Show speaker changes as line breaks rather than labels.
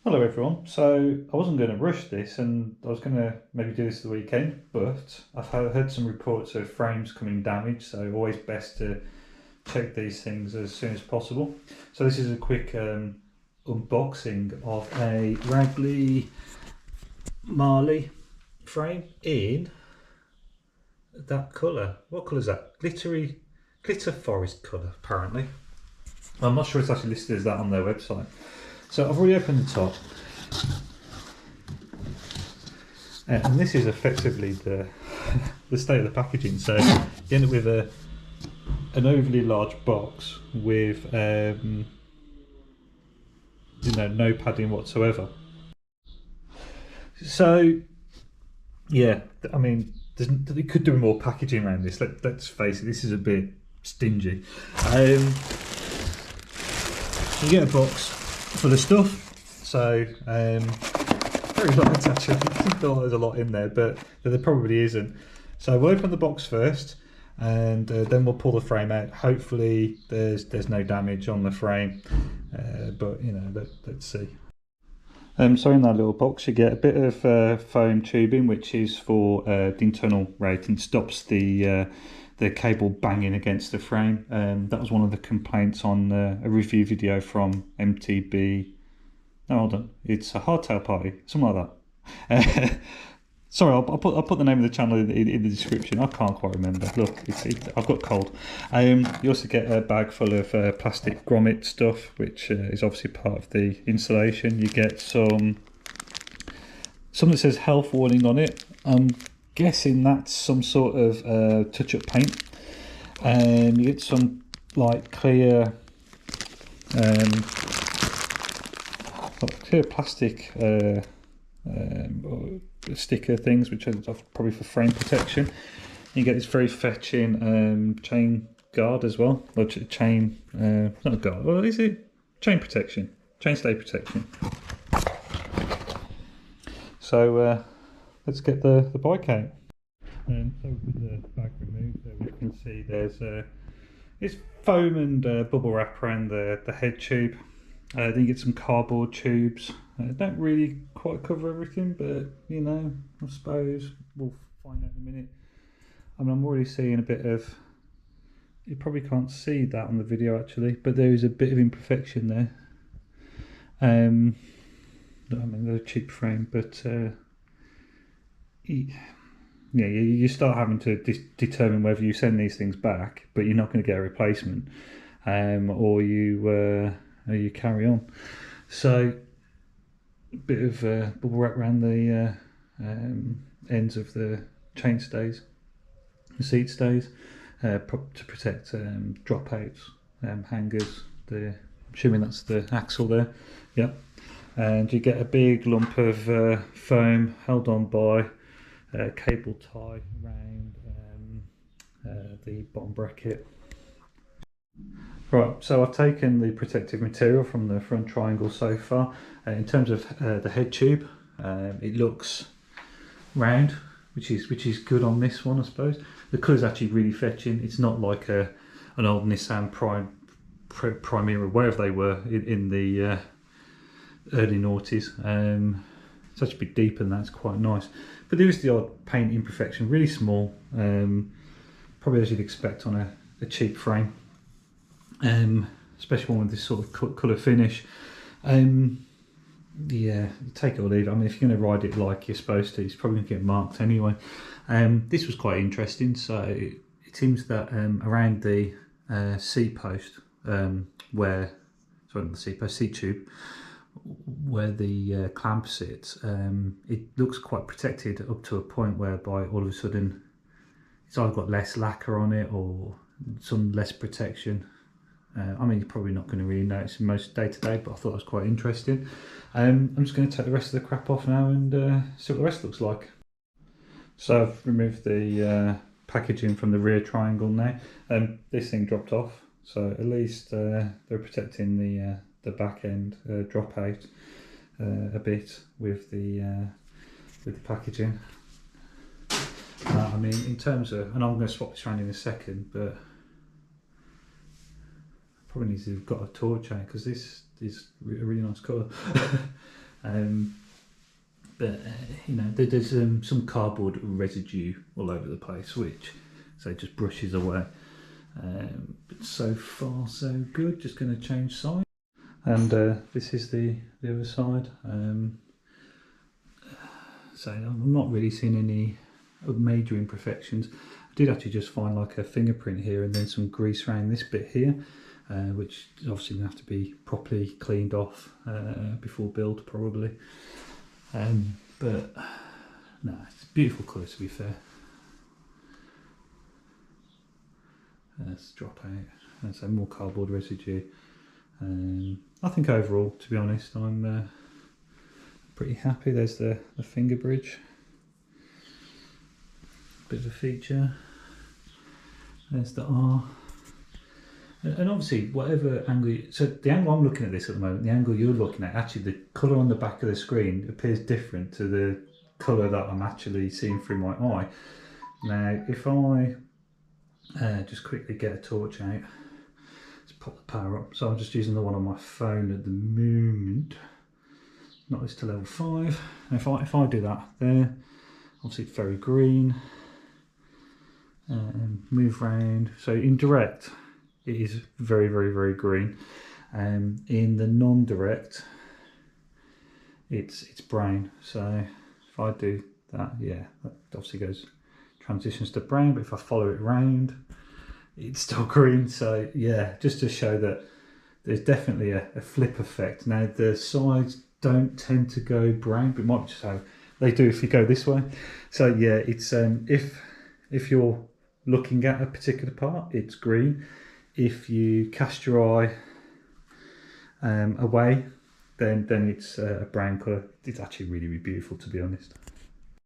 Hello everyone. So I wasn't going to rush this, and I was going to maybe do this the weekend, but I've heard some reports of frames coming damaged. So always best to check these things as soon as possible. So this is a quick unboxing of a Ragley Marley frame in that colour. What colour is that? Glitter forest colour, apparently. I'm not sure it's actually listed as that on their website. So I've already opened the top. And this is effectively the the state of the packaging. So you end up with an overly large box with no padding whatsoever. So yeah, I mean, they could do more packaging around this. Let's face it, this is a bit stingy. You get a box full of stuff. So very light actually. I feel like there's a lot in there, but there probably isn't. So we'll open the box first, and then we'll pull the frame out. Hopefully there's no damage on the frame, but let's see. So in that little box you get a bit of foam tubing, which is for the internal rating. Stops the cable banging against the frame. That was one of the complaints on a review video from MTB. No, hold on. It's a hardtail party, something like that. Sorry, I'll put the name of the channel in the description. I can't quite remember. Look, I've got cold. You also get a bag full of plastic grommet stuff, which is obviously part of the installation. You get something that says health warning on it. I'm guessing that's some sort of touch-up paint. And you get some like clear plastic sticker things, which are probably for frame protection. You get this very fetching chain guard as well, or chain not guard, well, is it chain protection, chain stay protection. So let's get the bike out. And so with the bag removed, we can see there's it's foam and bubble wrap around the head tube. Then you get some cardboard tubes. Don't really quite cover everything, but I suppose we'll find out in a minute. I mean, I'm already seeing a bit of, you probably can't see that on the video actually, but there is a bit of imperfection there. I mean, they're a cheap frame, but yeah, you start having to determine whether you send these things back, but you're not going to get a replacement, or you carry on. So a bit of bubble wrap around the ends of the chain stays, the seat stays, to protect dropouts, hangers. I'm assuming that's the axle there. Yep. And you get a big lump of foam held on by cable tie around the bottom bracket. Right, so I've taken the protective material from the front triangle so far. In terms of the head tube, it looks round, which is good on this one, I suppose. The colour's actually really fetching. It's not like an old Nissan Primera, wherever they were in the early noughties. It's actually a bit deeper than that. It's quite nice. But there is the odd paint imperfection, really small, probably as you'd expect on a cheap frame. Especially one with this sort of colour finish. Yeah, take it or leave it. I mean, if you're going to ride it like you're supposed to, it's probably going to get marked anyway. This was quite interesting. So it seems that around the seat post, seat tube, where the clamp sits, it looks quite protected up to a point whereby all of a sudden it's either got less lacquer on it or some less protection. I mean, you're probably not going to really notice in most day to day, but I thought it was quite interesting. I'm just going to take the rest of the crap off now and see what the rest looks like. So I've removed the packaging from the rear triangle now. This thing dropped off, so at least they're protecting the back end drop out a bit with the packaging. I mean, in terms of, and I'm going to swap this around in a second, but probably needs to have got a torch out because this is a really nice colour. But you know, there's some cardboard residue all over the place, which so just brushes away. But so far so good. Just going to change side, and this is the other side. So I'm not really seeing any major imperfections. I did actually just find like a fingerprint here, and then some grease around this bit here, which is obviously going to have to be properly cleaned off before build probably. But no, it's a beautiful colour to be fair. Let's drop out. And so more cardboard residue. I think overall, to be honest, I'm pretty happy. There's the finger bridge. Bit of a feature. There's the R. And obviously, whatever angle, so the angle I'm looking at this at the moment, the angle you're looking at, actually the colour on the back of the screen appears different to the colour that I'm actually seeing through my eye. Now, if I just quickly get a torch out, let's pop the power up. So I'm just using the one on my phone at the moment. Not this to level 5. And if I do that there, obviously it's very green. Move round. So in direct, it is very, very, very green. In the non-direct, it's brown. So if I do that, yeah, that obviously goes transitions to brown. But if I follow it round, it's still green. So yeah, just to show that there's definitely a flip effect. Now the sides don't tend to go brown, but it might be just how they do if you go this way. So yeah, it's if you're looking at a particular part, it's green. If you cast your eye away, then it's a brown colour. It's actually really, really beautiful, to be honest.